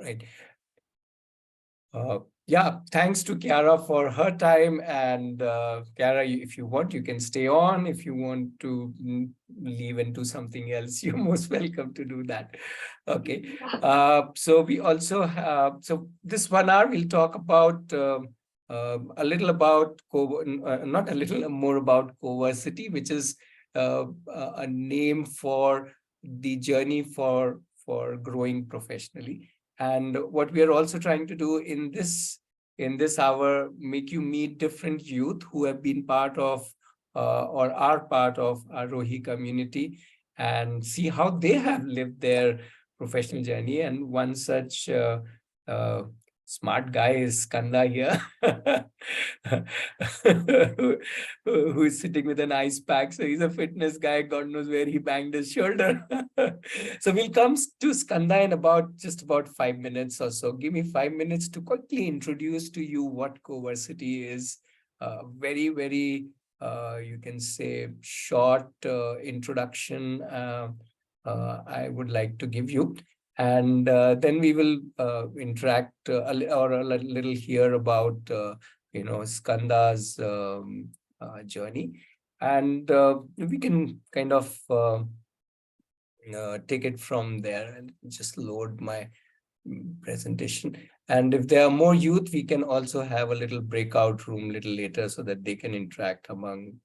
right? Yeah, thanks to Kiara for her time. And Kiara, if you want, you can stay on. If you want to leave and do something else, you're most welcome to do that. Okay. So we also have, so this 1 hour, we'll talk about a little about, not a little, more about CoVersity, which is a name for the journey for growing professionally. And what we are also trying to do in this hour, make you meet different youth who have been part of or are part of Aarohi community, and see how they have lived their professional journey. And one such uh, smart guy is Skanda here, who is sitting with an ice pack. So he's a fitness guy. God knows where he banged his shoulder. So we'll come to Skanda in just about 5 minutes or so. Give me 5 minutes to quickly introduce to you what CoVersity is. Very, very, you can say, short introduction I would like to give you. And then we will interact or a little here about, Skanda's journey. And we can kind of take it from there, and just load my presentation. And if there are more youth, we can also have a little breakout room a little later so that they can interact among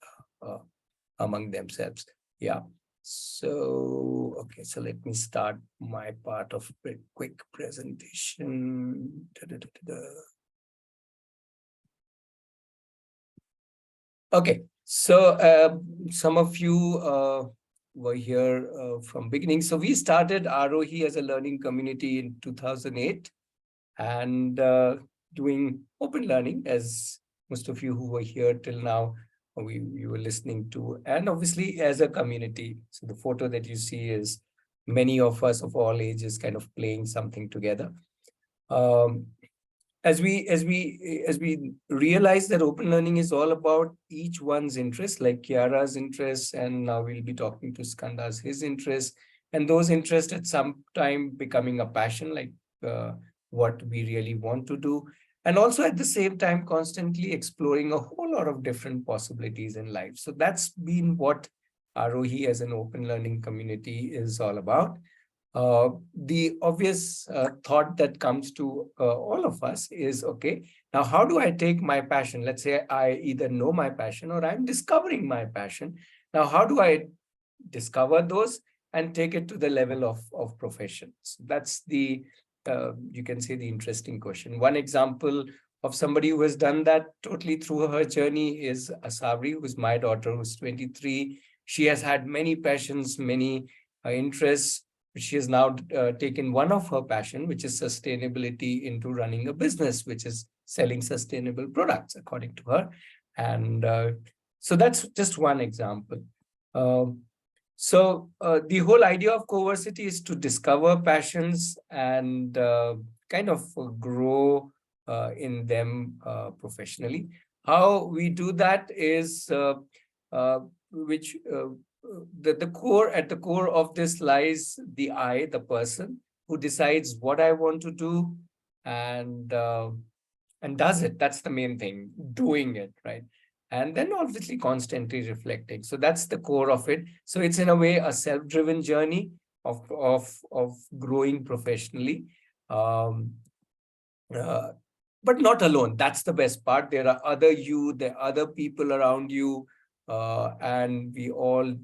themselves. Yeah. So, okay, so let me start my part of a quick presentation. Okay, so some of you were here from beginning. So we started Aarohi as a learning community in 2008, and doing open learning, as most of you who were here till now, you were listening to, and obviously as a community. So the photo that you see is many of us of all ages kind of playing something together. As we realize that open learning is all about each one's interest, like Kiara's interests, and now we'll be talking to Skanda's his interests, and those interests at some time becoming a passion, like what we really want to do, and also at the same time constantly exploring a whole lot of different possibilities in life. So that's been what Aarohi as an open learning community is all about. The obvious thought that comes to all of us is, okay, now how do I take my passion? Let's say I either know my passion or I'm discovering my passion. Now, how do I discover those and take it to the level of professions? That's the, you can say, the interesting question. One example of somebody who has done that totally through her journey is Asabri, who's my daughter, who's 23. She has had many passions, many interests. She has now taken one of her passion, which is sustainability, into running a business, which is selling sustainable products, according to her. And so that's just one example. So the whole idea of CoVersity is to discover passions and kind of grow in them professionally. How we do that is the core, at the core of this lies the I, the person who decides what I want to do and does it. That's the main thing, doing it, right? And then obviously constantly reflecting. So that's the core of it. So it's in a way a self-driven journey of growing professionally. But not alone. That's the best part. There are other you, there are other people around you, and we all,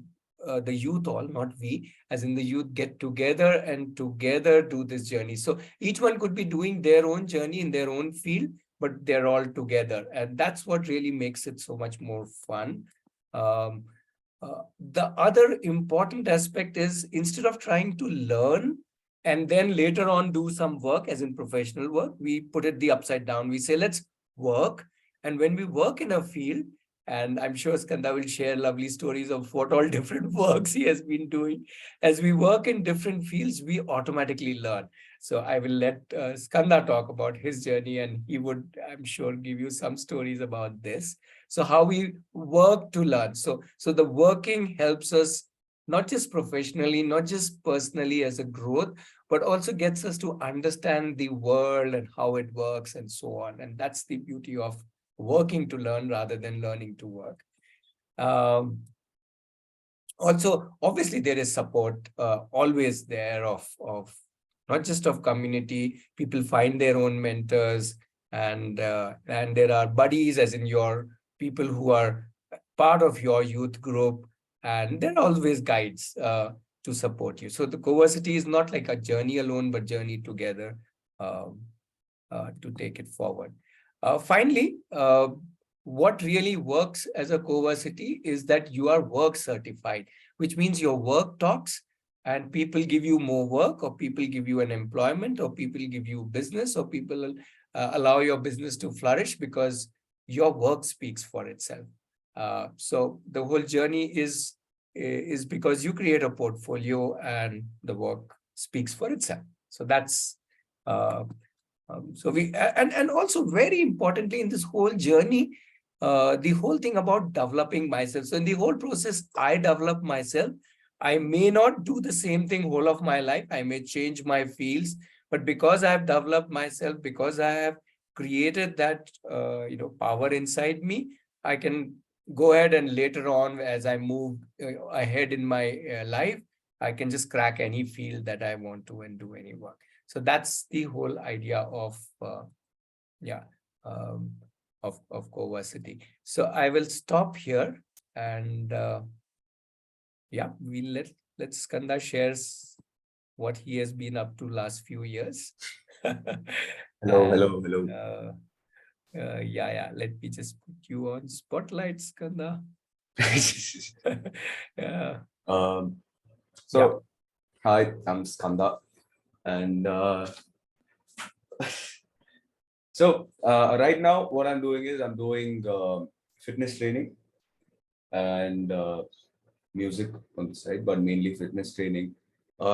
the youth all, not we, as in the youth, get together and together do this journey. So each one could be doing their own journey in their own field, but they're all together. And that's what really makes it so much more fun. The other important aspect is, instead of trying to learn and then later on do some work, as in professional work, we put it the upside down. We say, let's work. And when we work in a field, and I'm sure Skanda will share lovely stories of what all different works he has been doing. As we work in different fields, we automatically learn. So I will let Skanda talk about his journey, and he would, I'm sure, give you some stories about this. So how we work to learn. So the working helps us not just professionally, not just personally as a growth, but also gets us to understand the world and how it works and so on. And that's the beauty of working to learn rather than learning to work. Also, obviously, there is support always there of not just of community. People find their own mentors, and there are buddies, as in your people who are part of your youth group, and there are always guides to support you. So the Cohortsity is not like a journey alone, but journey together um, to take it forward. Finally, what really works as a Cohortsity is that you are work certified, which means your work talks and people give you more work, or people give you an employment, or people give you business, or people allow your business to flourish because your work speaks for itself. So the whole journey is because you create a portfolio and the work speaks for itself. So that's uh, so we and also very importantly in this whole journey, the whole thing about developing myself. So in the whole process, I develop myself. I may not do the same thing whole of my life. I may change my fields, but because I have developed myself, because I have created that power inside me, I can go ahead and later on, as I move ahead in my life, I can just crack any field that I want to and do any work. So that's the whole idea of yeah um, of Cohortsity. So I will stop here, and yeah, let Skanda shares what he has been up to last few years. Hello, And hello, hello. yeah, let me just put you on spotlight, Skanda. Yeah, um, yeah. so, hi, I'm Skanda, and right now, what I'm doing is I'm doing fitness training and music on the side, but mainly fitness training.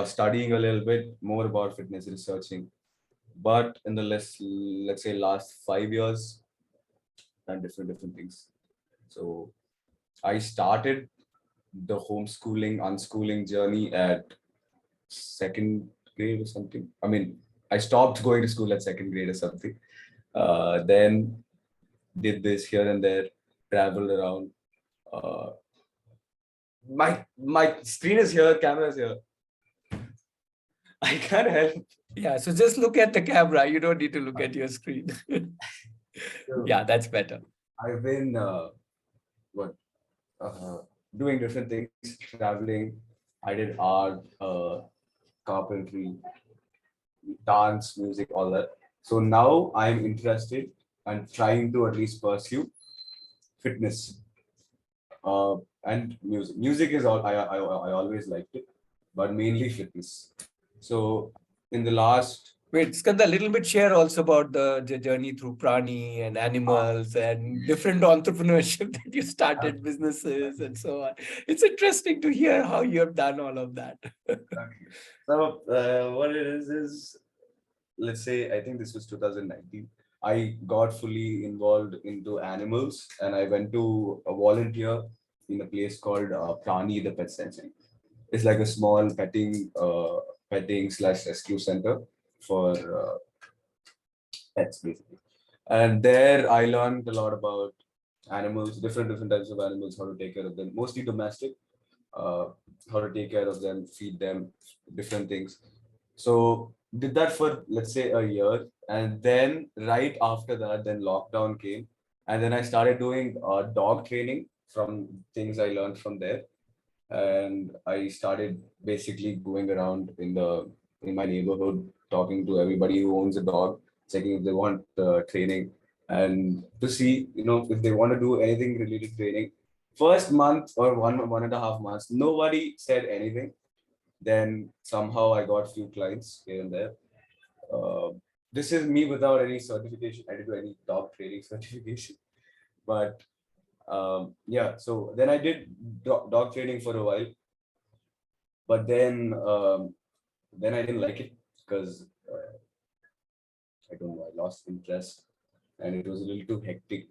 Studying a little bit more about fitness, researching. But in the let's say last 5 years, and different things. So I started the homeschooling, unschooling journey at second grade or something. I mean, I stopped going to school at second grade or something. Then did this here and there, traveled around. Uh, my screen is here, camera is here. I can't help. Yeah, so just look at the camera. You don't need to look at your screen. Yeah, that's better. I've been what doing different things, traveling. I did art, carpentry, dance, music, all that. So now I'm interested and trying to at least pursue fitness and music. Music is all I always liked it, but mainly fitness. So in the last Wait, Skanda, a little bit share also about the journey through prani and animals and different entrepreneurship that you started businesses and so on. It's interesting to hear how you have done all of that. so what it is let's say I think this was 2019. I got fully involved into animals and I went to a volunteer in a place called Prani, the Pet Sanctuary. It's like a small petting slash rescue center for pets basically. And there I learned a lot about animals, different types of animals, how to take care of them, mostly domestic, uh, how to take care of them, feed them, different things. So did that for let's say a year, and then right after that, then lockdown came, and then I started doing dog training from things I learned from there, and I started basically going around in my neighborhood, talking to everybody who owns a dog, checking if they want training, and to see if they want to do anything related to training. First month or 1.5 months, nobody said anything. Then somehow I got few clients here and there. Uh, this is me without any certification. I didn't do any dog training certification, but yeah. So then I did dog training for a while, but then I didn't like it because I don't know. I lost interest, and it was a little too hectic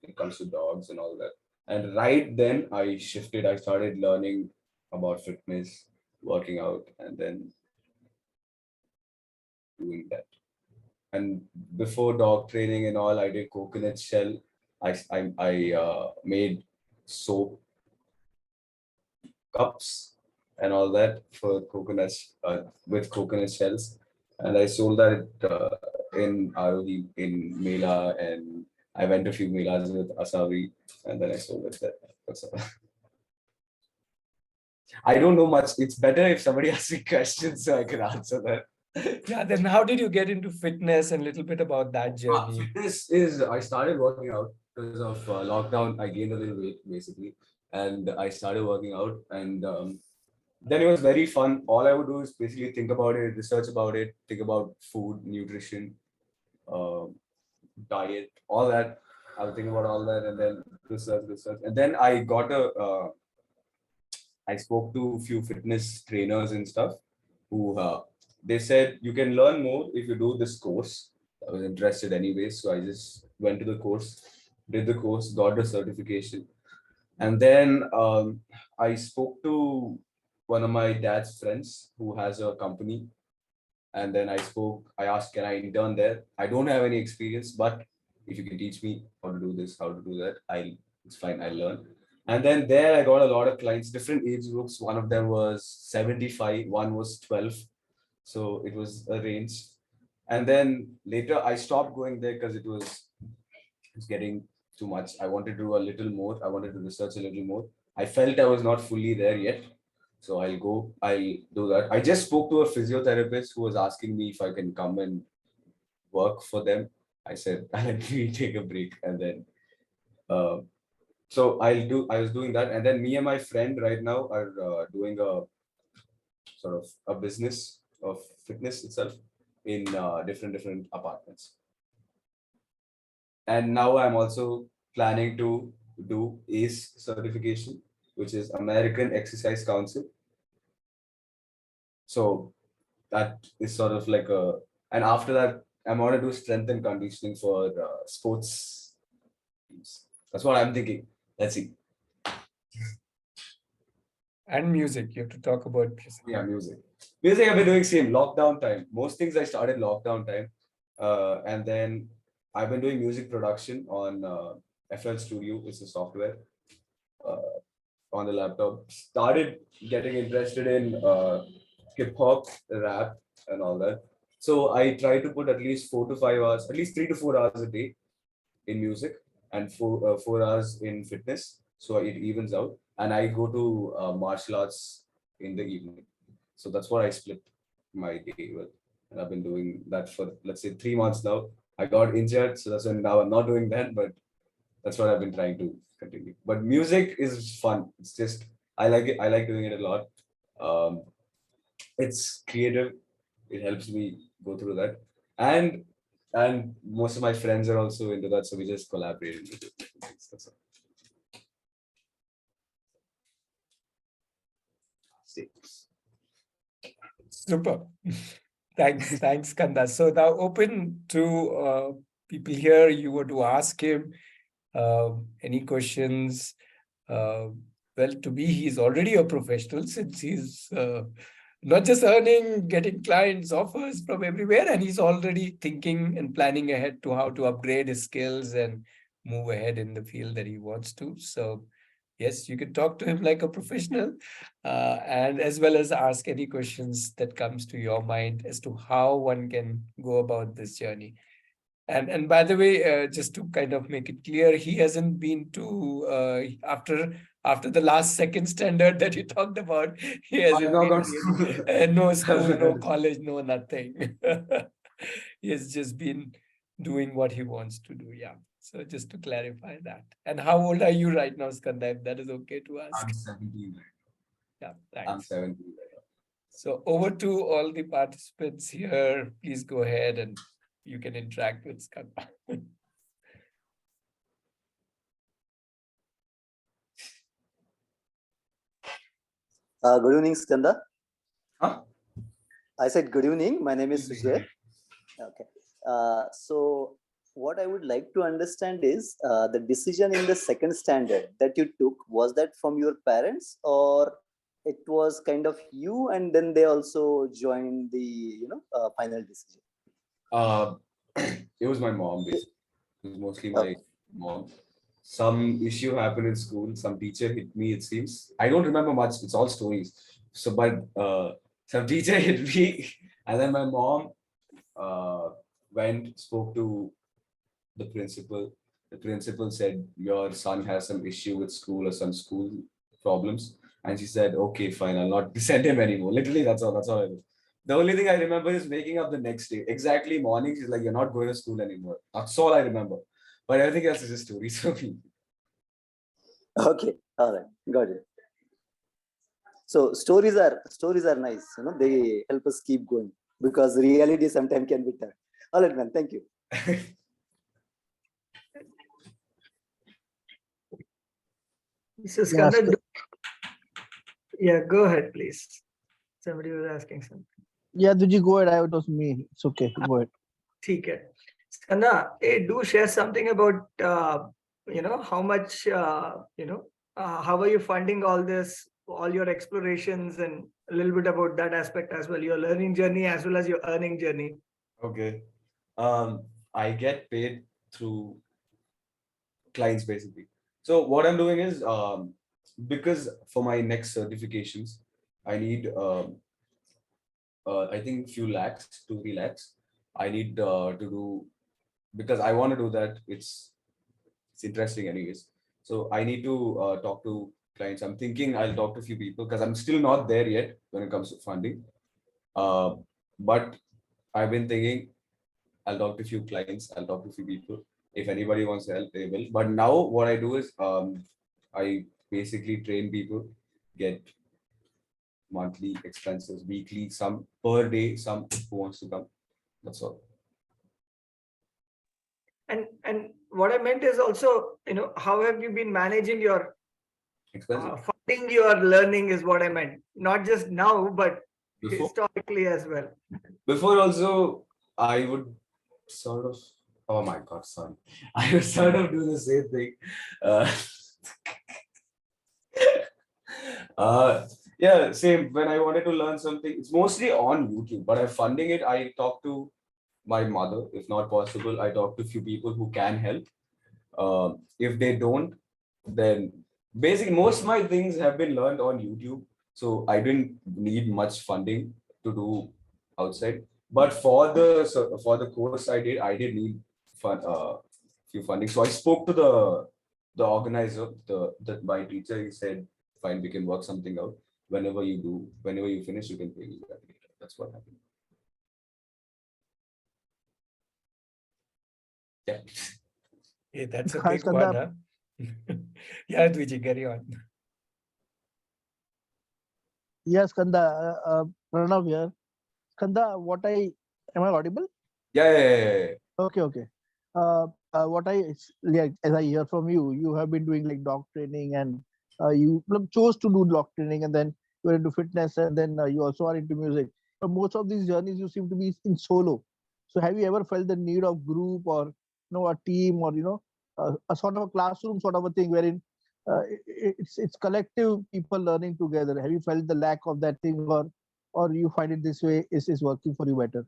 when it comes to dogs and all that. And right then I shifted. I started learning. about fitness, working out, and then doing that. And before dog training and all, I did coconut shell. I made soap cups and all that for coconuts with coconut shells, and I sold that in Aarohi in Mela, and I went to a few Melas with Asavi, and then I sold it there. That's all. I don't know much. It's better if somebody asks me questions so I can answer that. Yeah, then how did you get into fitness and a little bit about that journey? Fitness is, I started working out because of lockdown. I gained a little weight basically, and I started working out, and then it was very fun. All I would do is basically think about it, research about it, think about food, nutrition, uh, diet, all that. I would think about all that, and then research, and then I spoke to a few fitness trainers and stuff who they said you can learn more if you do this course. I was interested anyway, so I just went to the course, did the course, got the certification, and then I spoke to one of my dad's friends who has a company, and then I asked, can I intern there? I don't have any experience, but if you can teach me how to do this, how to do that, it's fine, I'll learn. And then there I got a lot of clients, different age groups. One of them was 75, one was 12. So it was a range. And then later I stopped going there because it was getting too much. I wanted to do a little more. I wanted to research a little more. I felt I was not fully there yet. So I'll do that. I just spoke to a physiotherapist who was asking me if I can come and work for them. I said, let me take a break. And then, uh, I was doing that. And then me and my friend right now are doing a sort of a business of fitness itself in different apartments. And now I'm also planning to do ACE certification, which is American Exercise Council. So that is sort of like and after that, I'm going to do strength and conditioning for sports teams. That's what I'm thinking. Let's see. And music, you have to talk about music. Yeah, music. Music I've been doing same lockdown time. Most things I started lockdown time. And then I've been doing music production on FL Studio. It's a software on the laptop. Started getting interested in hip hop, rap, and all that. So I try to put at least 4 to 5 hours, at least 3 to 4 hours a day in music, and 4 hours in fitness. So it evens out. And I go to martial arts in the evening. So that's what I split my day with. And I've been doing that for, let's say, 3 months now. I got injured, so that's when now I'm not doing that, but that's what I've been trying to continue. But music is fun. It's just, I like it. I like doing it a lot. Um, it's creative. It helps me go through that. And most of my friends are also into that, so we just collaborate and do different things. That's all. Super. Thanks, Skanda. So now open to people here. You were to ask him any questions. Well, to me, he's already a professional since he's not just earning, getting clients, offers from everywhere, and he's already thinking and planning ahead to how to upgrade his skills and move ahead in the field that he wants to. So yes, you can talk to him like a professional, and as well as ask any questions that comes to your mind as to how one can go about this journey. And by the way, just to kind of make it clear, he hasn't been to after the last second standard that you talked about. He I've hasn't not been gone to school. no school, no college, no nothing. He has just been doing what he wants to do. Yeah. So just to clarify that. And how old are you right now, Skanda? If that is okay to ask. I'm 17 right Yeah. now. I'm Thanks. 17 right now. So over to all the participants here. Please go ahead and you can interact with Skanda. Good evening, Skanda. Huh? I said good evening. My name is Sujay. Okay. So what I would like to understand is the decision in the second standard that you took, was that from your parents or it was kind of you, and then they also joined the final decision? Uh, it was my mom, basically. It was mostly my Okay. mom. Some issue happened in school. Some teacher hit me, it seems. I don't remember much. It's all stories. So, but some teacher hit me, and then my mom spoke to the principal. The principal said, your son has some issue with school or some school problems. And she said, okay, fine, I'll not send him anymore. Literally, that's all. That's all I do. The only thing I remember is waking up the next day. Exactly morning, she's like, you're not going to school anymore. That's all I remember. But everything else is just stories for me. Okay. All right. Got it. So stories are nice. They help us keep going, because reality sometimes can be tough. All right, man. Thank you. So Skanda, yeah, go ahead, please. Somebody was asking something. Yeah, did you go ahead? It was me. It's okay. Go ahead. Okay. Skanda, hey, do share something about how much how are you funding all this, all your explorations, and a little bit about that aspect as well, your learning journey as well as your earning journey. Okay. I get paid through clients basically. So what I'm doing is because for my next certifications, I need I think few lakhs, 2-3 lakhs. I need to do because I want to do that. It's interesting anyways. So I need to talk to clients. I'm thinking I'll talk to a few people because I'm still not there yet when it comes to funding. But I've been thinking I'll talk to a few clients. I'll talk to a few people. If anybody wants to help, they will. But now what I do is I basically train people, get monthly expenses, weekly, some per day, some who wants to come. That's all. And what I meant is also, how have you been managing your Expensive. funding your learning is what I meant. Not just now, but historically as well. Before also, I would sort of, oh my God, sorry. I would sort of do the same thing. Yeah, same. When I wanted to learn something, it's mostly on YouTube, but I'm funding it. I talk to my mother. If not possible, I talk to a few people who can help. If they don't, then basically most of my things have been learned on YouTube. So I didn't need much funding to do outside. But for the course I did need few funding. So I spoke to the organizer, the my teacher. He said, "Fine, we can work something out. Whenever you finish, you can pay me back later." That's what happened. Yeah. Yeah, that's a Hi, big Skanda. one, huh? Yeah, Dviji, carry on. Yes, Skanda. Pranav here. Skanda, am I audible? Yeah. Okay. As I hear from you, you have been doing like dog training, and you chose to do dog training, and then you're into fitness, and then you also are into music. But most of these journeys you seem to be in solo. So have you ever felt the need of group, or a team, or a sort of a classroom sort of a thing wherein it's collective people learning together? Have you felt the lack of that thing, or you find it this way is working for you better?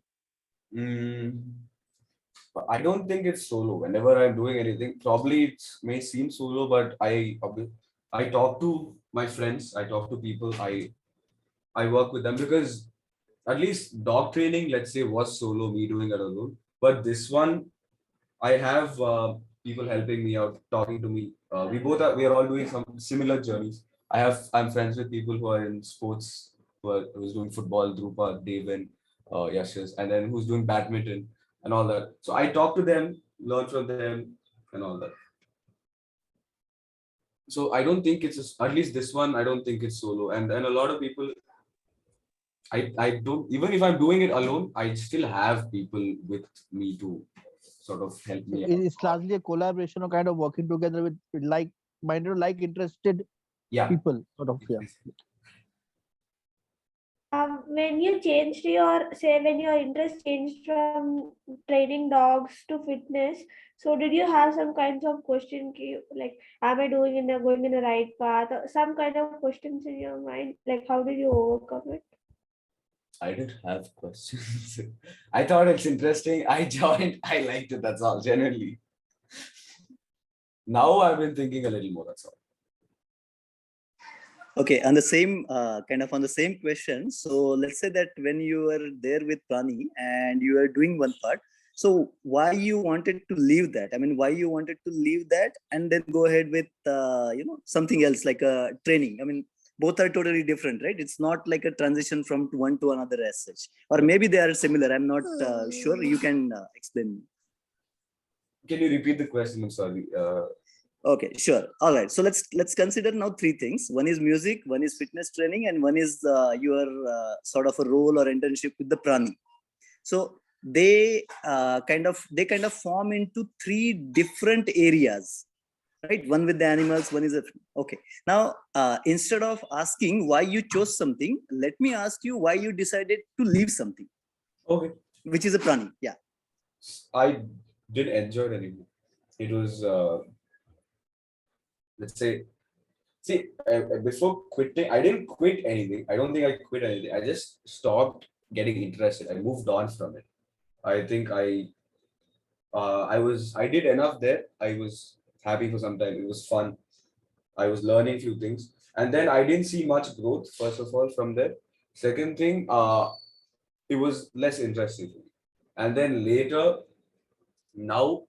I don't think it's solo. Whenever I'm doing anything, probably it may seem solo, but I talk to my friends. I talk to people. I work with them because at least dog training, let's say, was solo, me doing it alone. But this one, I have people helping me out, talking to me. We are all doing some similar journeys. I'm friends with people who are in sports, who's doing football, Drupa, Devin, Yashas, and then who's doing badminton and all that. So I talk to them, learn from them, and all that. So I don't think at least this one, I don't think it's solo. And a lot of people, I don't, even if I'm doing it alone, I still have people with me to sort of help me out. It's largely a collaboration or kind of working together with like-minded, like-interested Yeah. people, sort of. Yeah. when you changed your, say, when your interest changed from training dogs to fitness, so did you have some kinds of question, like, am I going in the right path, or some kind of questions in your mind? Like, how did you overcome it? I didn't have questions. I thought it's interesting. I joined. I liked it. That's all. Genuinely. Now I've been thinking a little more. That's all. Okay, on the same kind of on the same question. So let's say that when you were there with Prani and you are doing one part, so why you wanted to leave that? I mean, why you wanted to leave that and then go ahead with something else like a training? I mean, both are totally different, right? It's not like a transition from one to another as such, or maybe they are similar. I'm not sure. You can explain. Can you repeat the question? I'm sorry. Okay, sure. All right. So let's consider now three things. One is music, one is fitness training, and one is your sort of a role or internship with the Prani. So they kind of form into three different areas, right? One with the animals, one is okay. Now instead of asking why you chose something, let me ask you why you decided to leave something. Okay. Which is a Prani. Yeah. I didn't enjoy it anymore. It was. Let's say, before quitting, I didn't quit anything. I don't think I quit anything. I just stopped getting interested. I moved on from it. I think I did enough there. I was happy for some time. It was fun. I was learning few things, and then I didn't see much growth. First of all, from there. Second thing, it was less interesting, and then later, now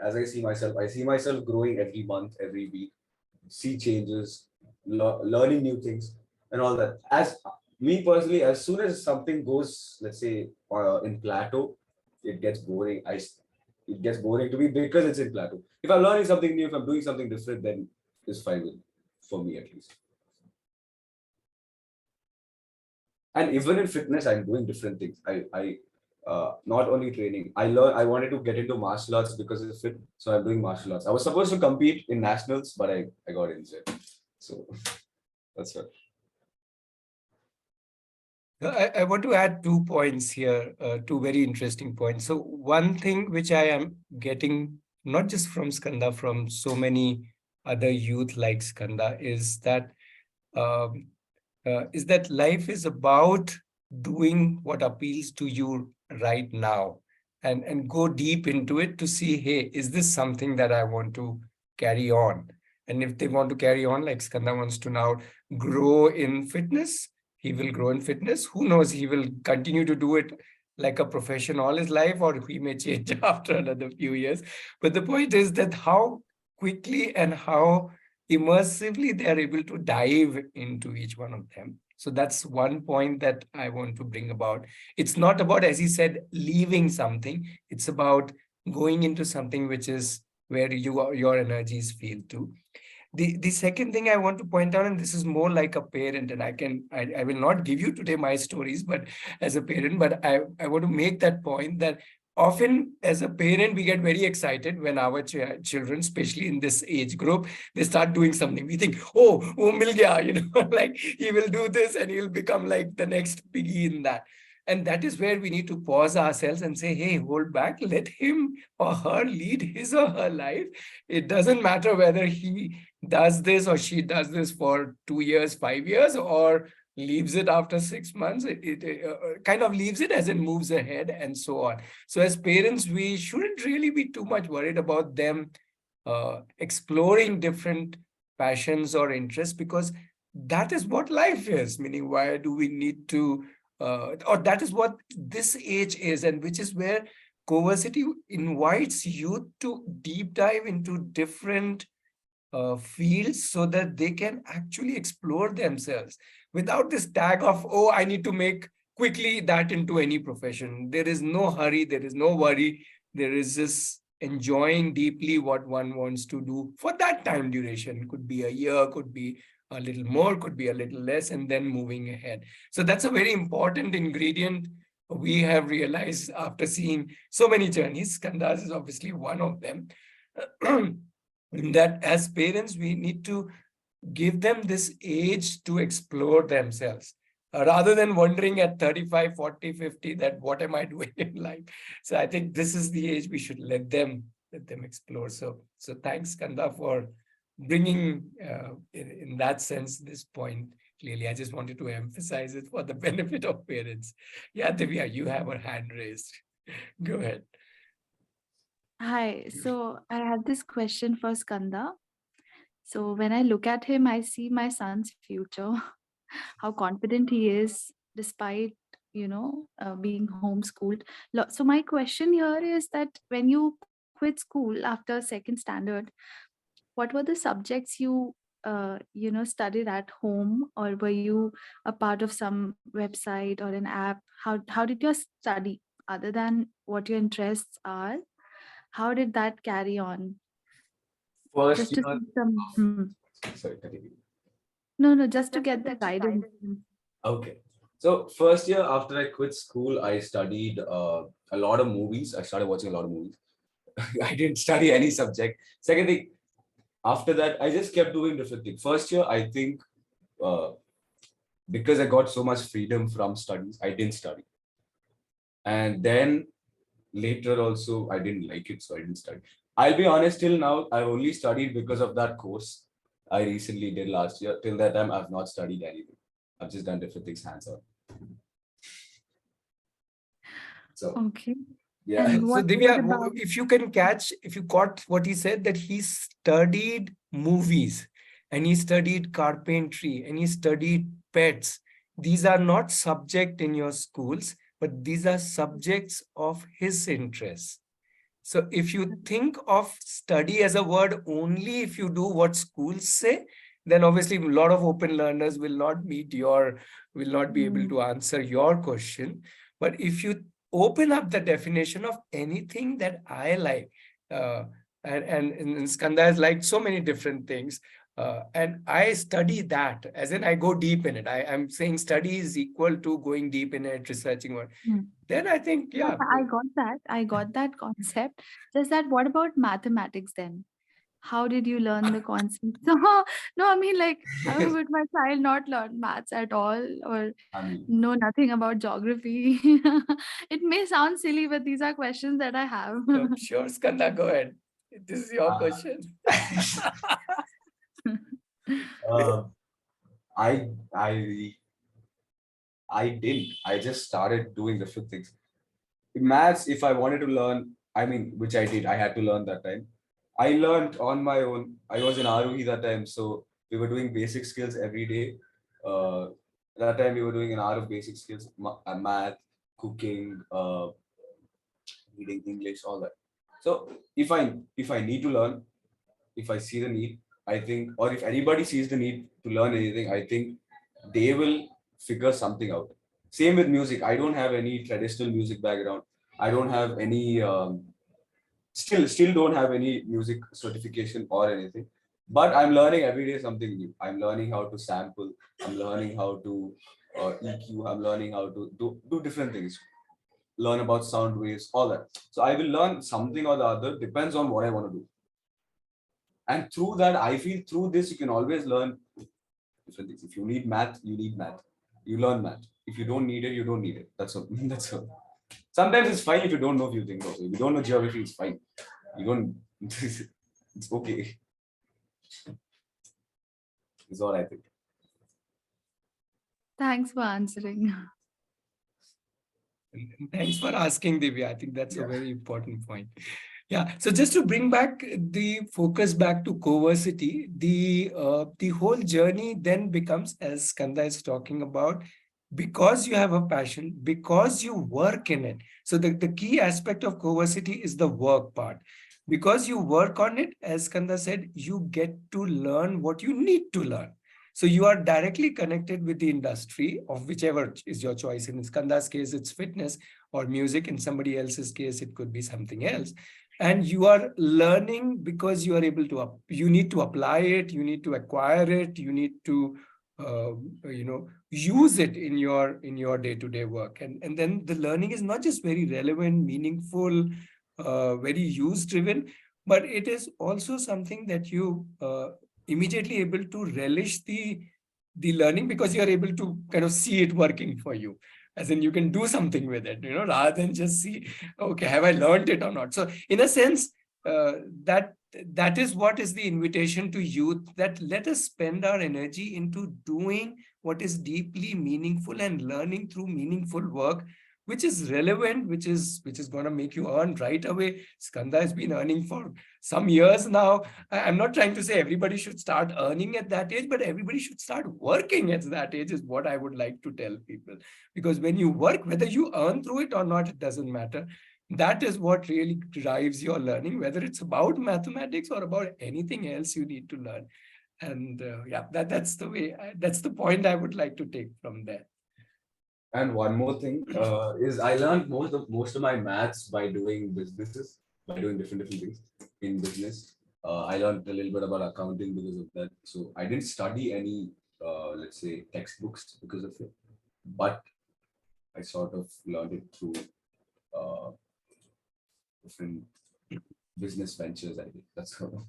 as I see myself growing every month, every week, see changes, learning new things, and all that. As me personally, as soon as something goes, let's say, in plateau, it gets boring. It gets boring to me because it's in plateau. If I'm learning something new, if I'm doing something different, then it's fine for me at least. And even in fitness, I'm doing different things. I not only training. I wanted to get into martial arts because it's fit. So I'm doing martial arts. I was supposed to compete in nationals, but I got injured. So that's it. I want to add 2 points here, two very interesting points. So one thing which I am getting, not just from Skanda, from so many other youth like Skanda, is that life is about doing what appeals to you right now, and go deep into it to see, hey, is this something that I want to carry on? And if they want to carry on, like Skanda wants to now grow in fitness, he will grow in fitness. Who knows, he will continue to do it like a profession all his life, or he may change after another few years. But the point is that how quickly and how immersively they are able to dive into each one of them. So that's one point that I want to bring about. It's not about, as he said, leaving something. It's about going into something which is where your energies feel to. The second thing I want to point out, and this is more like a parent, and I will not give you today my stories, but as a parent, but I want to make that point that often as a parent, we get very excited when our children, especially in this age group, they start doing something. We think, oh, mil gaya, like he will do this and he'll become like the next piggy in that. And that is where we need to pause ourselves and say, hey, hold back, let him or her lead his or her life. It doesn't matter whether he does this or she does this for 2 years, 5 years, or leaves it after 6 months. It kind of leaves it as it moves ahead and so on. So as parents, we shouldn't really be too much worried about them exploring different passions or interests, because that is what life is. Meaning, why do we need to, or that is what this age is, and which is where CoVersity invites you to deep dive into different fields so that they can actually explore themselves without this tag of, oh, I need to make quickly that into any profession. There is no hurry, there is no worry. There is just enjoying deeply what one wants to do for that time duration. Could be a year, could be a little more, could be a little less, and then moving ahead. So that's a very important ingredient we have realized after seeing so many journeys. Skanda's is obviously one of them. That as parents, we need to give them this age to explore themselves. rather than wondering at 35, 40, 50 that what am I doing in life. So I think this is the age we should let them explore. So thanks, Skanda, for bringing in that sense this point clearly. I just wanted to emphasize it for the benefit of parents. Yeah, Divya, you have a hand raised. Go ahead. Hi, so I have this question for Skanda. So when I look at him, I see my son's future, how confident he is despite, being homeschooled. So my question here is that when you quit school after second standard, what were the subjects you, studied at home, or were you a part of some website or an app? How did you study other than what your interests are? How did that carry on? First Just to year, see some, sorry, continue. no, just to get the guidance. Okay. So first year after I quit school, I studied a lot of movies. I started watching a lot of movies. I didn't study any subject. Second thing, after that, I just kept doing different things. First year, I think because I got so much freedom from studies, I didn't study. And then later also, I didn't like it, so I didn't study. I'll be honest, till now, I've only studied because of that course I recently did last year. Till that time, I've not studied anything. I've just done different things hands-on. So, Okay. yeah. And So what Divya, about? if you caught what he said, that he studied movies and he studied carpentry and he studied pets. These are not subject in your schools, but these are subjects of his interests. So if you think of study as a word only if you do what schools say, then obviously a lot of open learners will not be able to answer your question. But if you open up the definition of anything that I like, and Skanda has liked so many different things, and I study that, as in I go deep in it. I'm saying study is equal to going deep in it, researching what. Then I think, Yes, yeah. I got that. I got that concept. Just that, what about mathematics then? How did you learn the concept? No, I mean, like, how would my child not learn maths at all, or I mean, know nothing about geography? It may sound silly, but these are questions that I have. Sure, Skanda, go ahead. This is your question. uh, I I I didn't. I just started doing different things. Maths, if I wanted to learn, I mean, which I did, I had to learn that time. I learned on my own. I was in Aarohi that time, so we were doing basic skills every day. Uh, that time we were doing an hour of basic skills, math, cooking, reading English, all that. So if I need to learn, if I see the need, I think, or if anybody sees the need to learn anything, I think they will figure something out. Same with music. I don't have any traditional music background. I don't have any still don't have any music certification or anything. But I'm learning every day something new. I'm learning how to sample. I'm learning how to EQ. I'm learning how to do different things. Learn about sound waves, all that. So I will learn something or the other. Depends on what I want to do. And through that, I feel through this, you can always learn different things. If you need math, you need math. You learn math. If you don't need it, you don't need it. That's all. That's all. Sometimes it's fine if you don't know a few things also. If you don't know geography, it's fine. You don't, it's okay. Is all I think. Thanks for answering. Thanks for asking, Divya. I think that's a Yeah. very important point. Yeah. So just to bring back the focus back to CoVersity, the whole journey then becomes, as Skanda is talking about, because you have a passion, because you work in it. So the key aspect of CoVersity is the work part. Because you work on it, as Skanda said, you get to learn what you need to learn. So you are directly connected with the industry of whichever is your choice. In Skanda's case, it's fitness or music. In somebody else's case, it could be something else. And you are learning because you are able to, you need to apply it, you need to acquire it, you need to, use it in your day-to-day work. And then the learning is not just very relevant, meaningful, very use-driven, but it is also something that you immediately able to relish the the learning because you're able to kind of see it working for you. As in you can do something with it, rather than just see, okay, have I learned it or not? So in a sense, that is what is the invitation to youth, that let us spend our energy into doing what is deeply meaningful and learning through meaningful work, which is relevant, which is going to make you earn right away. Skanda has been earning for some years now. I'm not trying to say everybody should start earning at that age, but everybody should start working at that age is what I would like to tell people. Because when you work, whether you earn through it or not, it doesn't matter. That is what really drives your learning, whether it's about mathematics or about anything else you need to learn. And yeah, that's the way, that's the point I would like to take from there. And one more thing is I learned most of my maths by doing businesses, by doing different things in business. I learned a little bit about accounting because of that. So I didn't study any, let's say, textbooks because of it, but I sort of learned it through different business ventures. I did. That's how.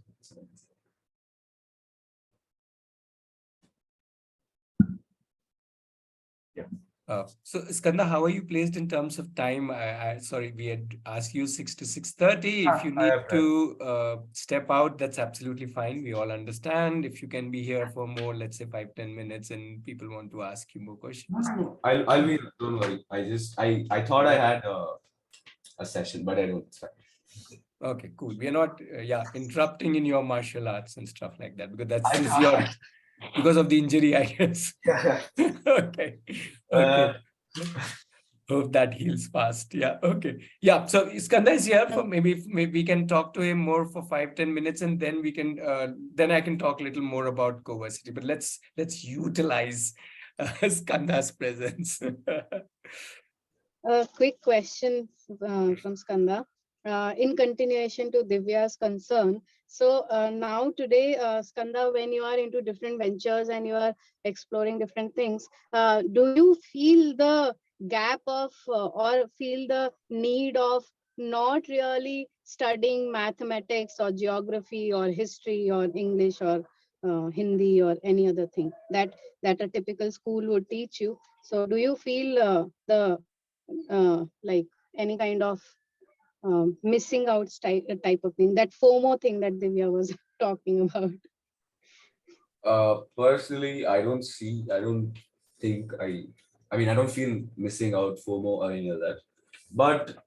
So Skanda, how are you placed in terms of time? Sorry, we had asked you 6 to 6:30. If you need to step out, that's absolutely fine. We all understand. If you can be here for more, let's say 5-10 minutes, and people want to ask you more questions. No. I'll be. Don't worry. I thought I had a session, but I don't. It's fine. Okay, cool. We are not, interrupting in your martial arts and stuff like that, because that's just your, because of the injury, I guess. Okay. Hope that heals fast. Yeah. Okay. Yeah. So Skanda is here for maybe we can talk to him more for 5-10 minutes, and then we can then I can talk a little more about CoVersity. But let's utilize Skanda's presence. A quick question from Skanda. In continuation to Divya's concern, so now today, Skanda, when you are into different ventures and you are exploring different things, do you feel the gap of or feel the need of not really studying mathematics or geography or history or English or Hindi or any other thing that a typical school would teach you? So do you feel the like any kind of missing out type of thing, that FOMO thing that Divya was talking about? Personally, I don't think I mean, I don't feel missing out, FOMO or any of that. But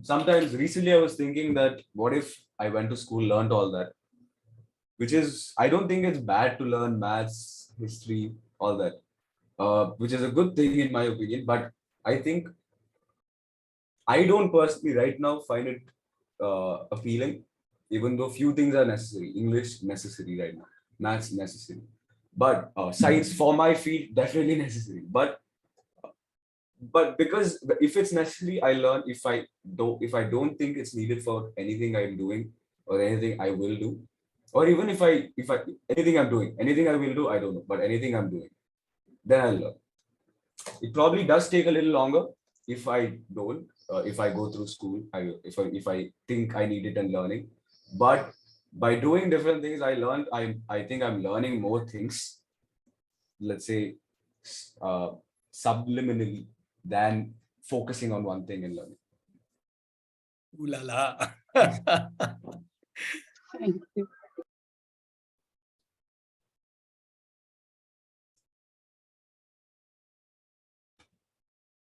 sometimes recently I was thinking that what if I went to school, learned all that, which is, I don't think it's bad to learn maths, history, all that, which is a good thing in my opinion. But I think I don't personally right now find it appealing, even though few things are necessary. English necessary right now, maths necessary, but science for my field definitely necessary. But because if it's necessary, I learn. If I don't think it's needed for anything I'm doing or anything I will do, or even if I anything I'm doing, anything I will do, I don't know, but anything I'm doing, then I'll learn. It probably does take a little longer if I don't. If I go through school, if I think I need it and learning, but by doing different things, I learned. I think I'm learning more things. Let's say subliminally than focusing on one thing and learning. Ooh la la. Thank you.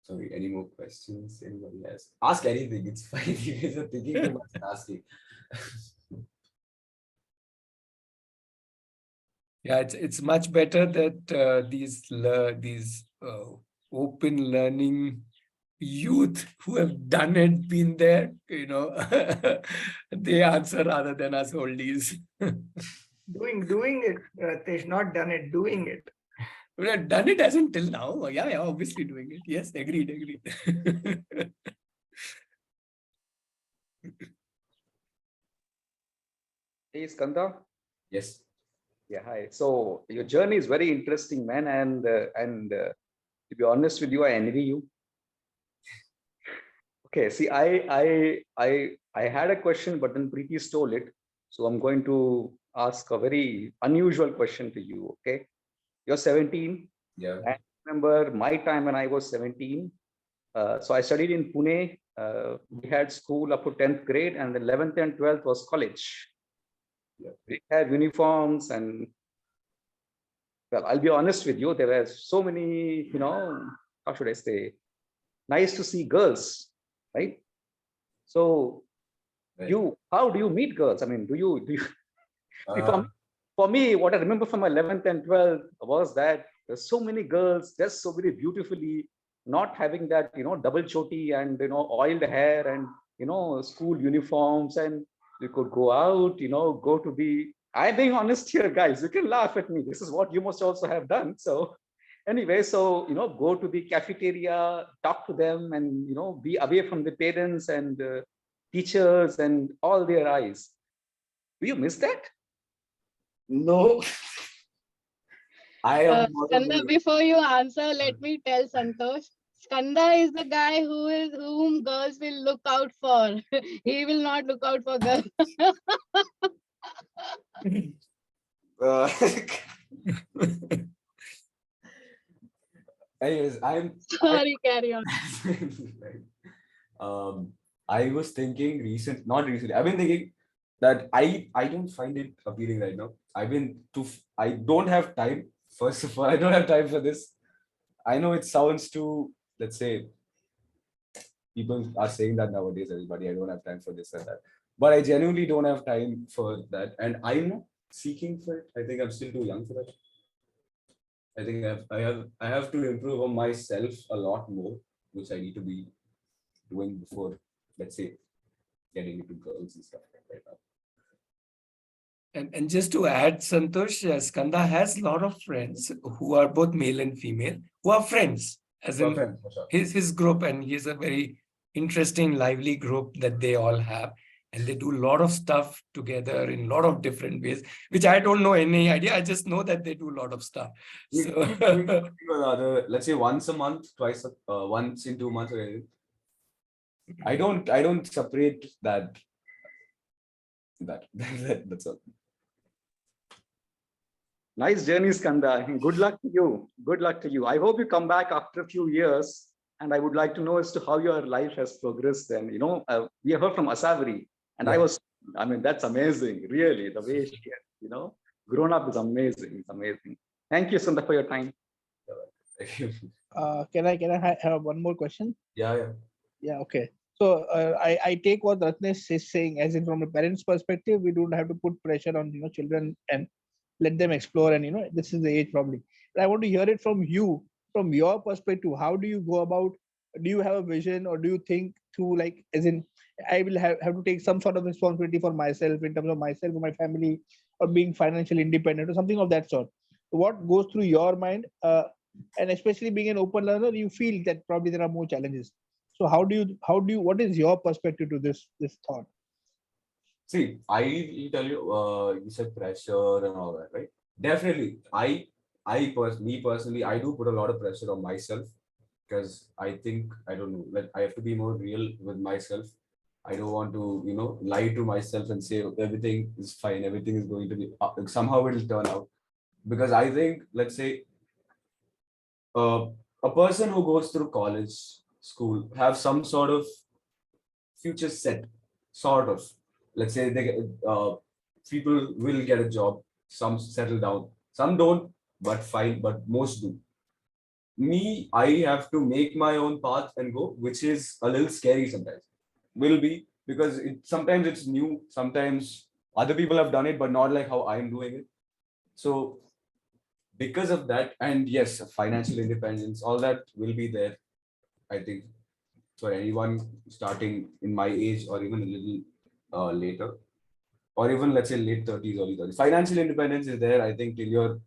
Sorry, any more questions? Anybody else? Ask anything. It's fine. You guys are thinking too much and asking. Yeah, it's much better that these open learning youth who have done it, been there, they answer rather than us oldies. Doing it, Ritesh, not done it, doing it. We have done it as until now. Yeah, obviously doing it. Yes, agreed. Hey, Skanda. Yes. Yeah, hi. So your journey is very interesting, man. And to be honest with you, I envy you. Okay, see, I had a question, but then Preeti stole it. So I'm going to ask a very unusual question to you. Okay. you're 17. Yeah. And I remember my time when I was 17. So I studied in Pune. We had school up to 10th grade, and the 11th and 12th was college. Yeah. We had uniforms, and well, I'll be honest with you, there were so many, how should I say, nice to see girls, right? So Right. how do you meet girls? I mean, do you Uh, for me, what I remember from my 11th and 12th was that there's so many girls, just so very beautifully, not having that, double choti and, oiled hair and, school uniforms, and you could go out, go to the, I'm being honest here, guys, you can laugh at me. This is what you must also have done. So anyway, so, go to the cafeteria, talk to them, and, be away from the parents and teachers and all their eyes. Do you miss that? no. I am not a Skanda, before you answer, let me tell Santosh. Skanda is the guy whom girls will look out for. He will not look out for girls. uh, anyways, Sorry, carry on. I was thinking not recently. I've been thinking that I don't find it appealing right now. I don't have time. First of all, I don't have time for this. I know it sounds too, let's say, people are saying that nowadays, everybody, I don't have time for this and that. But I genuinely don't have time for that. And I'm not seeking for it. I think I'm still too young for that. I think I have to improve on myself a lot more, which I need to be doing before, let's say, getting into girls and stuff like that. And just to add, Santosh, Skanda has a lot of friends who are both male and female, who are friends, as in Friends, for sure. his group, and he has a very interesting, lively group that they all have. And they do a lot of stuff together in a lot of different ways, which I don't know any idea. I just know that they do a lot of stuff. We So keep doing something or other, let's say once a month, once in 2 months or anything. I don't separate that. That's all. Nice journey, Skanda. Good luck to you. Good luck to you. I hope you come back after a few years. And I would like to know as to how your life has progressed. And, we heard from Asavri. And Yeah. I mean, that's amazing. Really, the way she has, grown up is amazing. It's amazing. Thank you, Sundar, for your time. Can I have one more question? Yeah. Yeah, okay. So I take what Ratnesh is saying, as in from a parent's perspective, we don't have to put pressure on children and let them explore, and this is the age probably. But I want to hear it from you, from your perspective. How do you go about? Do you have a vision, or do you think through, like, as in, I will have to take some sort of responsibility for myself in terms of myself or my family, or being financially independent or something of that sort? What goes through your mind? And especially being an open learner, you feel that probably there are more challenges. So how do you what is your perspective to this thought? See, I tell you, you said pressure and all that, right? Definitely, me personally, I do put a lot of pressure on myself, because I think, I don't know, like, I have to be more real with myself. I don't want to, lie to myself and say everything is fine, everything is going to be somehow it will turn out. Because I think, let's say, a person who goes through college, school, have some sort of future set, sort of. Let's say people will get a job, some settle down, some don't, but fine, but most do. Me, I have to make my own path and go, which is a little scary sometimes. Will be, because sometimes it's new, sometimes other people have done it, but not like how I'm doing it. So because of that, and yes, financial independence, all that will be there, I think, for anyone starting in my age or even a little later, or even, let's say, late 30s, early 30s. Financial independence is there, I think, till you're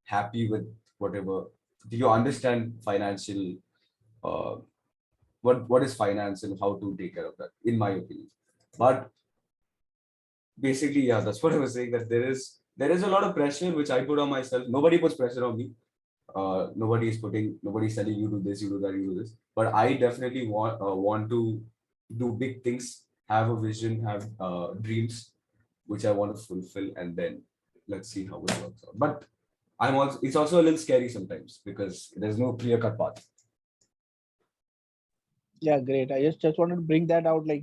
happy with whatever, till you understand financial, uh, what is finance and how to take care of that, in my opinion. But basically, yeah, that's what I was saying, that there is a lot of pressure which I put on myself. Nobody puts pressure on me. Nobody's telling you do this, you do that, you do this. But I definitely want to do big things, have a vision, have dreams, which I want to fulfill, and then let's see how it works out. But it's also a little scary sometimes because there's no clear-cut path. Yeah, great. I just wanted to bring that out. Like,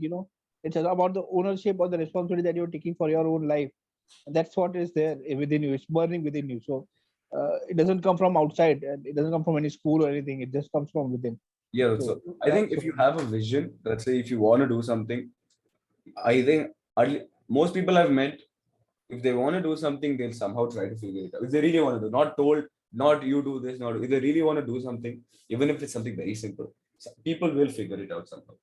it's about the ownership or the responsibility that you're taking for your own life. And that's what is there within you. It's burning within you. So it doesn't come from outside, and it doesn't come from any school or anything. It just comes from within. Yeah, So so I think if so you have a vision, let's say if you want to do something, I think most people I've met, if they want to do something, they'll somehow try to figure it out. If they really want to do, not told, not you do this, not if they really want to do something, even if it's something very simple, people will figure it out somehow.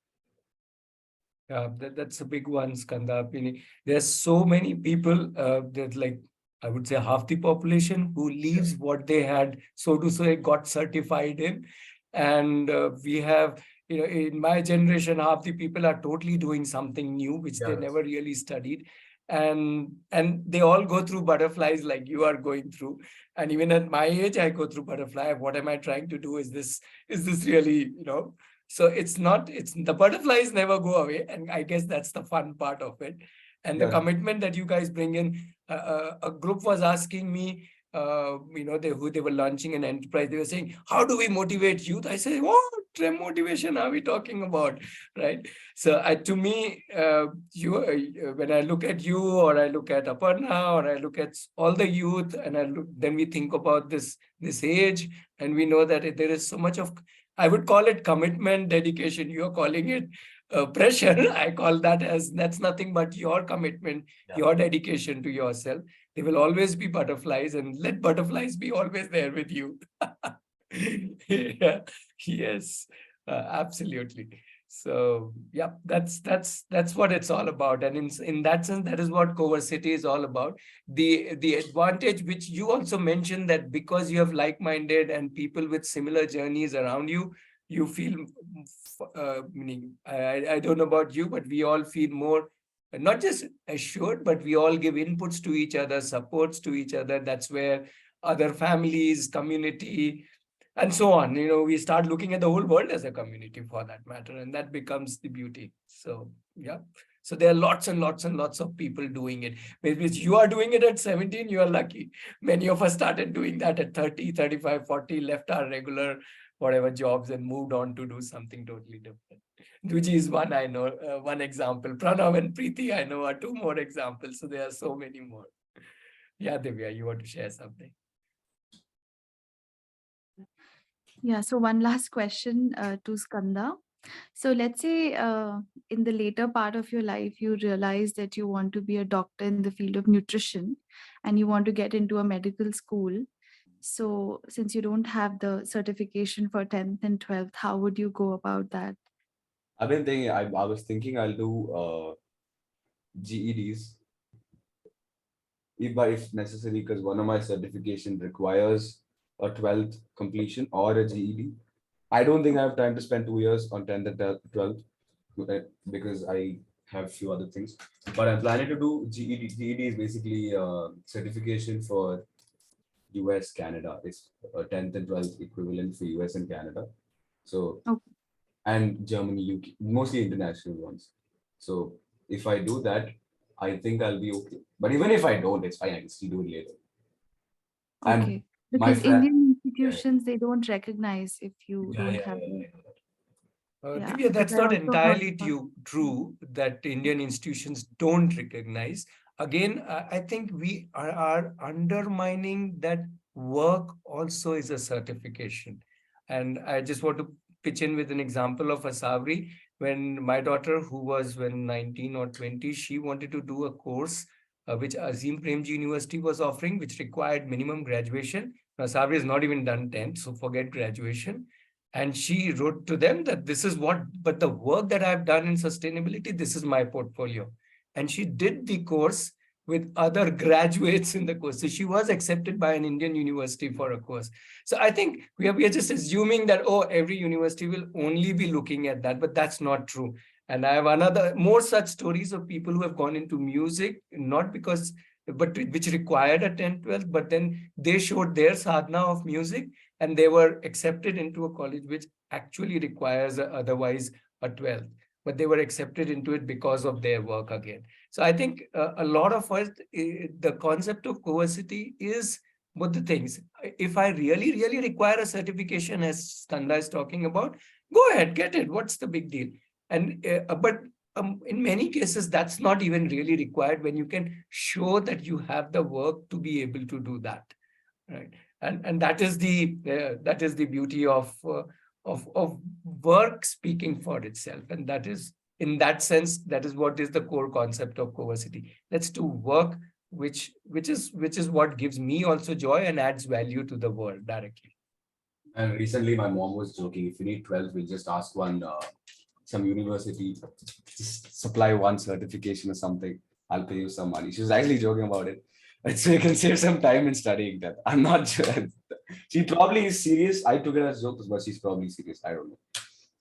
Yeah, that's a big one, Skanda. There's so many people that, like, I would say half the population who leaves what they had, so to say, got certified in. And we have, in my generation, half the people are totally doing something new, which they never really studied. And they all go through butterflies like you are going through. And even at my age, I go through butterfly. What am I trying to do? Is this really, So it's the butterflies never go away. And I guess that's the fun part of it. And the commitment that you guys bring in, a group was asking me, they were launching an enterprise. They were saying, how do we motivate youth? I say, what motivation are we talking about? Right. So to me, when I look at you, or I look at Aparna, or I look at all the youth, and then we think about this age, and we know that there is so much of, I would call it commitment, dedication. You're calling it pressure. I call that's nothing but your commitment, your dedication to yourself. There will always be butterflies, and let butterflies be always there with you. Yeah. Yes, absolutely. So yeah, that's what it's all about. And in that sense, that is what CoVersity is all about. The advantage which you also mentioned, that because you have like-minded and people with similar journeys around you, you feel, meaning, I don't know about you, but we all feel more, not just assured, but we all give inputs to each other, supports to each other. That's where other families, community, and so on, we start looking at the whole world as a community, for that matter, and that becomes the beauty. So yeah, so there are lots and lots and lots of people doing it. Maybe you are doing it at 17, you are lucky. Many of us started doing that at 30, 35, 40, left our regular whatever jobs and moved on to do something totally different. Duji is one, I know, one example. Pranav and Preeti, I know, are two more examples. So there are so many more. Yeah, Divya, you want to share something? Yeah, so one last question to Skanda. So let's say in the later part of your life, you realize that you want to be a doctor in the field of nutrition and you want to get into a medical school. So since you don't have the certification for 10th and 12th, how would you go about that? I've been thinking, I was thinking I'll do GEDs if necessary, because one of my certification requires a 12th completion or a GED. I don't think I have time to spend 2 years on 10th and 12th because I have few other things. But I'm planning to do GED. GED is basically a certification for US, Canada. It's a 10th and 12th equivalent for US and Canada. So, and Germany, UK, mostly international ones. So if I do that, I think I'll be okay. But even if I don't, it's fine. I can still do it later. Okay. And because Indian institutions, they don't recognize if you don't have Divya, that's not entirely true that Indian institutions don't recognize. Again, I think we are undermining that work also is a certification. And I just want to pitch in with an example of Asavri. When my daughter, who was 19 or 20, she wanted to do a course which Azim Premji University was offering, which required minimum graduation. Now, Asavri has not even done 10th, so forget graduation. And she wrote to them that but the work that I've done in sustainability, this is my portfolio. And she did the course with other graduates in the course. So she was accepted by an Indian university for a course. So I think we are just assuming that, every university will only be looking at that, but that's not true. And I have more such stories of people who have gone into music, not because, but which required a 10th, 12th, but then they showed their sadhana of music, and they were accepted into a college which actually requires otherwise a 12th, but they were accepted into it because of their work again. So I think a lot of us, the concept of CoVersity is both the things. If I really require a certification, as Skanda is talking about, go ahead, get it. What's the big deal? And but in many cases, that's not even really required when you can show that you have the work to be able to do that, right? And that is the beauty of work speaking for itself, and that is, in that sense, that is what is the core concept of CoVersity. Let's do work which is what gives me also joy and adds value to the world directly. And recently, my mom was joking, if you need 12, we'll just ask some university, just supply one certification or something. I'll pay you some money. She was actually joking about it. So you can save some time in studying that. I'm not sure. She probably is serious. I took it as jokes, but she's probably serious. I don't know.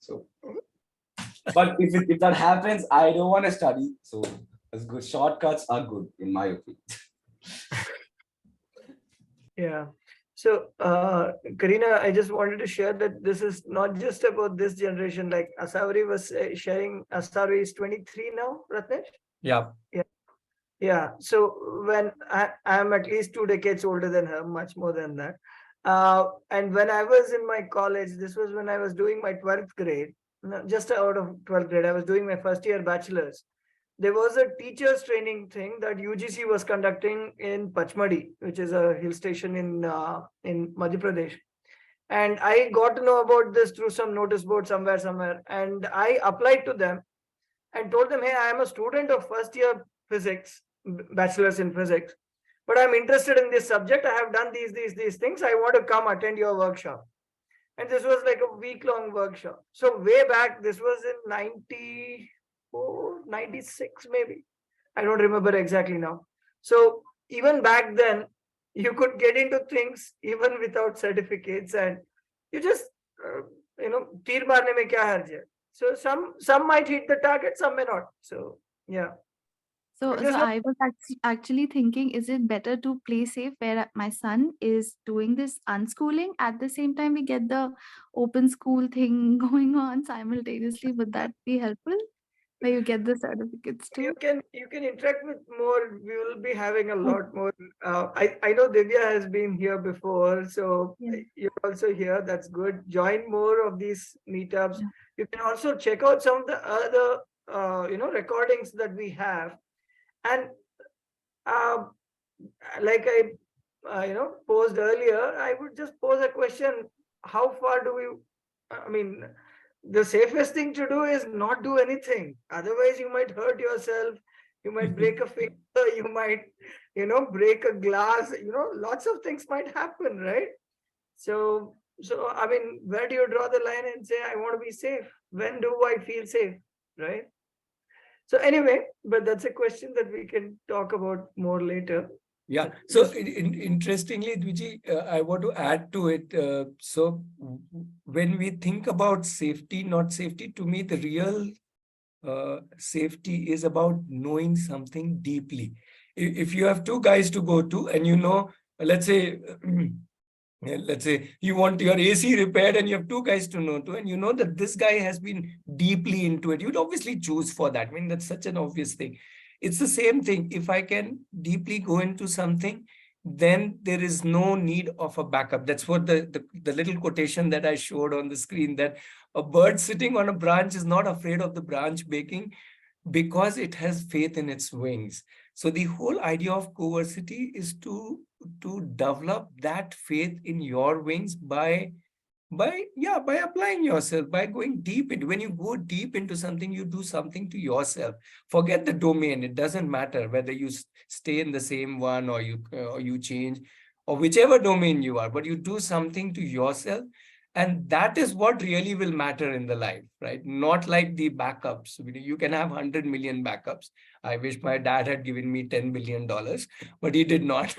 So, but if that happens, I don't want to study. So as good shortcuts are good, in my opinion. Yeah. So, Karina, I just wanted to share that this is not just about this generation. Like Asawari was sharing, Asawari is 23 now, Ratnesh? Yeah. Yeah. Yeah. So when I'm at least 2 decades older than her, much more than that. And when I was in my college, this was when I was doing my 12th grade, just out of 12th grade, I was doing my first year bachelor's. There was a teachers training thing that UGC was conducting in Pachmadi, which is a hill station in Madhya Pradesh. And I got to know about this through some notice board somewhere. And I applied to them and told them, hey, I am a student of first year physics, bachelor's in physics, but I'm interested in this subject. I have done these things. I want to come attend your workshop. And this was like a week-long workshop. So way back, this was in 94, 96 maybe. I don't remember exactly now. So even back then, you could get into things even without certificates, and you just, tir marne mein kya harj hai? So some might hit the target, some may not. So yeah. So, But there's so no- I was actually thinking, is it better to play safe where my son is doing this unschooling? At the same time, we get the open school thing going on simultaneously. Would that be helpful? Where you get the certificates you too? can interact with more. We will be having a lot more. I know Divya has been here before, so Yeah. you're also here. That's good. Join more of these meetups. Yeah. You can also check out some of the other recordings that we have, and like I posed earlier, I would just pose a question: how far do we? I mean, the safest thing to do is not do anything. Otherwise, you might hurt yourself. You might break a finger. You might, break a glass. Lots of things might happen, right? So I mean, where do you draw the line and say, I want to be safe? When do I feel safe, right? So anyway, but that's a question that we can talk about more later. Yeah. So interestingly, Dwiji, I want to add to it. So when we think about safety, not safety, to me, the real safety is about knowing something deeply. If you have two guys to go to, and let's say, let's say you want your AC repaired and you have two guys to know to, and you know that this guy has been deeply into it, you'd obviously choose for that. I mean, that's such an obvious thing. It's the same thing. If I can deeply go into something, then there is no need of a backup. That's what the little quotation that I showed on the screen, that a bird sitting on a branch is not afraid of the branch breaking because it has faith in its wings. So the whole idea of CoVersity is to develop that faith in your wings by applying yourself, by going deep into. When you go deep into something, you do something to yourself. Forget the domain. It doesn't matter whether you stay in the same one or you change, or whichever domain you are, but you do something to yourself. And that is what really will matter in the life, right? Not like the backups. You can have 100 million backups. I wish my dad had given me $10 billion, but he did not.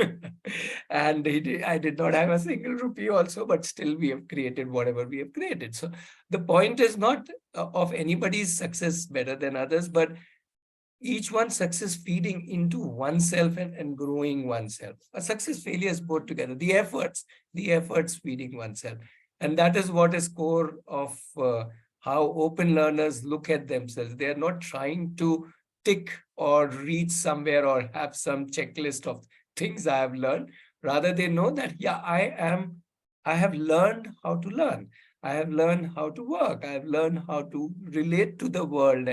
And I did not have a single rupee also, but still we have created whatever we have created. So the point is not of anybody's success better than others, but each one's success feeding into oneself and growing oneself. A success, failures both together, the efforts feeding oneself. And that is what is core of how open learners look at themselves. They are not trying to tick or reach somewhere or have some checklist of things I have learned, Rather, they know that, yeah, I have learned how to learn. I have learned how to work. I have learned how to relate to the world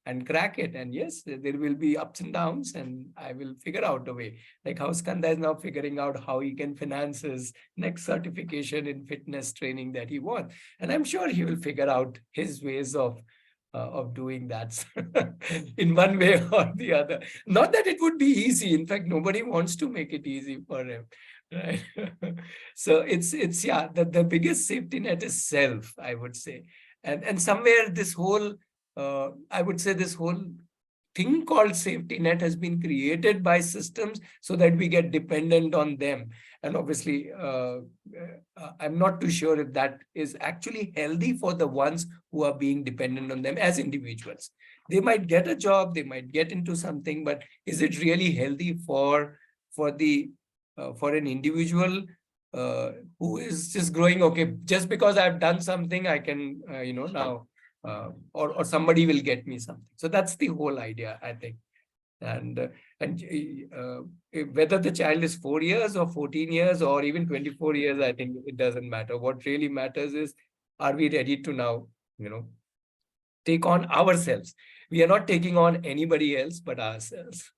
and crack it. And yes, there will be ups and downs, and I will figure out a way. Like how Skanda is now figuring out how he can finance his next certification in fitness training that he wants. And I'm sure he will figure out his ways of doing that in one way or the other. Not that it would be easy. In fact, nobody wants to make it easy for him. Right. So it's yeah, the biggest safety net is self, I would say. And somewhere this whole I would say this whole thing called safety net has been created by systems so that we get dependent on them. And obviously, I'm not too sure if that is actually healthy for the ones who are being dependent on them as individuals. They might get a job, they might get into something, but is it really healthy for an individual who is just growing? Okay, just because I've done something, I can now or somebody will get me something. So that's the whole idea, I think. And whether the child is 4 years or 14 years or even 24 years, I think it doesn't matter. What really matters is, are we ready to now, take on ourselves? We are not taking on anybody else but ourselves.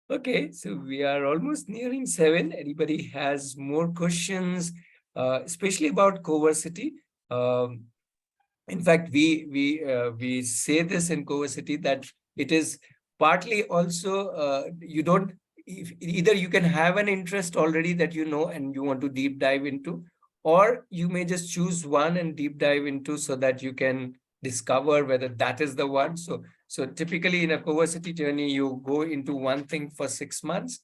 Okay, so we are almost nearing 7. Anybody has more questions, especially about CoVersity? In fact, we say this in CoVersity that it is partly also you don't either you can have an interest already that you know and you want to deep dive into, or you may just choose one and deep dive into so that you can discover whether that is the one. So typically in a CoVersity journey, you go into one thing for 6 months,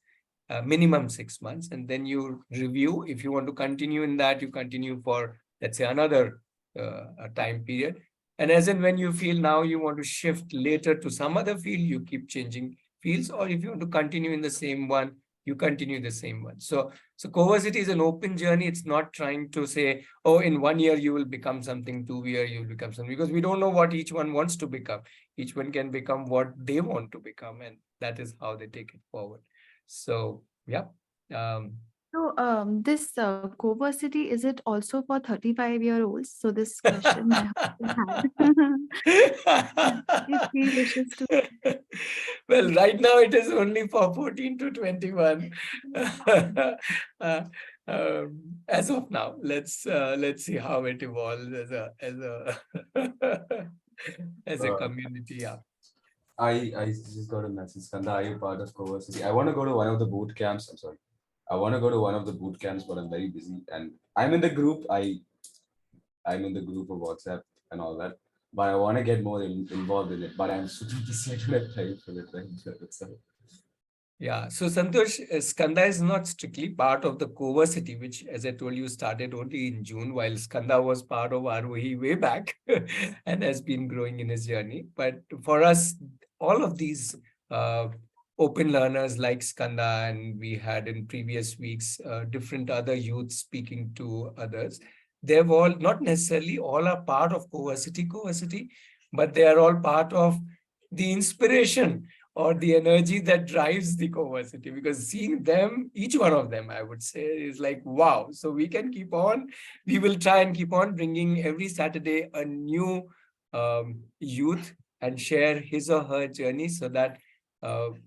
minimum 6 months, and then you review. If you want to continue in that, you continue for, let's say, another a time period. And as in when you feel now you want to shift later to some other field, you keep changing fields, or if you want to continue in the same one, you continue the same one. So CoVersity is an open journey. It's not trying to say, oh, in 1 year you will become something, 2 years you will become something, because we don't know what each one wants to become. Each one can become what they want to become, and that is how they take it forward. So yeah. So this CoVersity, is it also for 35-year-olds? So this question my husband had. If he wishes to. Well, right now it is only for 14 to 21. As of now, let's see how it evolves as a community. Yeah. I just got a message. Skanda, are you part of CoVersity? I want to go to one of the boot camps. I'm sorry. I want to go to one of the boot camps, but I'm very busy. And I'm in the group. I'm in the group of WhatsApp and all that. But I want to get more involved in it. But I'm super busy. I don't have time for it. Right? Yeah, so Santosh, Skanda is not strictly part of the CoVersity, which, as I told you, started only in June, while Skanda was part of Aarohi way back and has been growing in his journey. But for us, all of these open learners like Skanda, and we had in previous weeks different other youths speaking to others, they've all, not necessarily all are part of CoVersity, but they are all part of the inspiration or the energy that drives the CoVersity, because seeing them, each one of them, I would say, is like, wow. So we can keep on, we will try and keep on bringing every Saturday a new youth and share his or her journey, so that people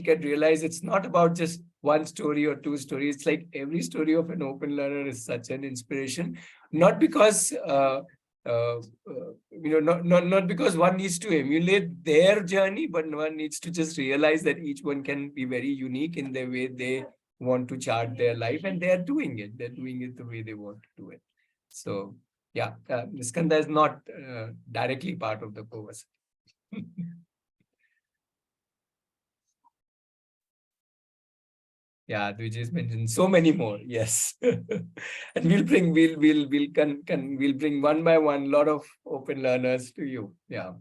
can realize it's not about just one story or two stories. It's like every story of an open learner is such an inspiration, not because not because one needs to emulate their journey, but one needs to just realize that each one can be very unique in the way they want to chart their life, and they are doing it. They're doing it the way they want to do it. So yeah, Skanda is not directly part of the CoVersity. Yeah, Dvijay mentioned so many more. Yes, and we'll bring one by one a lot of open learners to you. Yeah.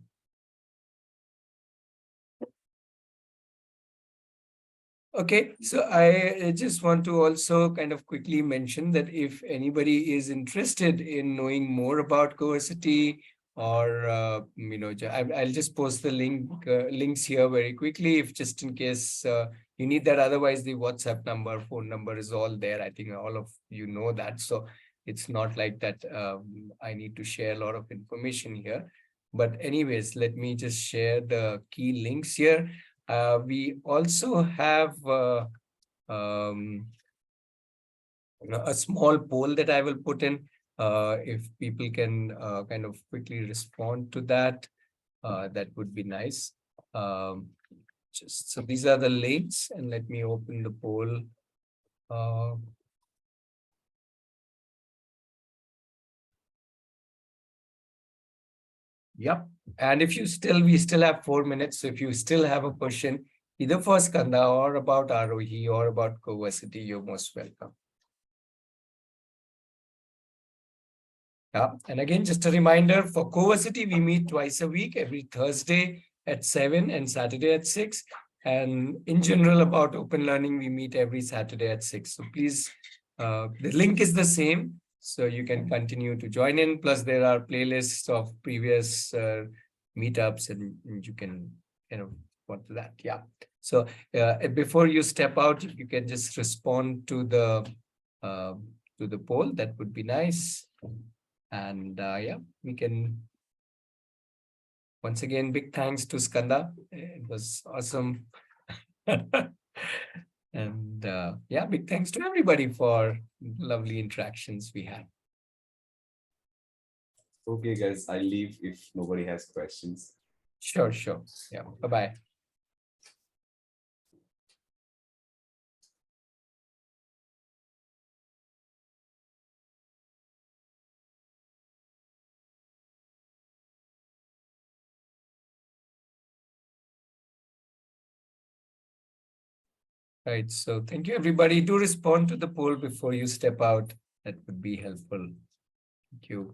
Okay, so I just want to also kind of quickly mention that if anybody is interested in knowing more about CoVersity, or I'll just post the links here very quickly, if just in case you need that. Otherwise, the WhatsApp number, phone number is all there. I think all of you know that, so it's not like that I need to share a lot of information here. But anyways, let me just share the key links here. We also have a small poll that I will put in. If people can kind of quickly respond to that, that would be nice. So these are the links, and let me open the poll. Yep. And if we still have 4 minutes. So if you still have a question, either for Skanda or about Aarohi or about CoVersity, you're most welcome. Yeah. And again, just a reminder, for CoVersity, we meet twice a week, every Thursday at 7 and Saturday at 6. And in general, about open learning, we meet every Saturday at 6. So please, the link is the same, so you can continue to join in. Plus, there are playlists of previous meetups, and you can want to that. Yeah. So before you step out, if you can just respond to the poll, that would be nice. And yeah, we can. Once again, big thanks to Skanda. It was awesome. And yeah, big thanks to everybody for lovely interactions we had. Okay, guys, I'll leave if nobody has questions. Sure. Yeah, bye-bye. Right, so thank you, everybody. Do respond to the poll before you step out. That would be helpful. Thank you.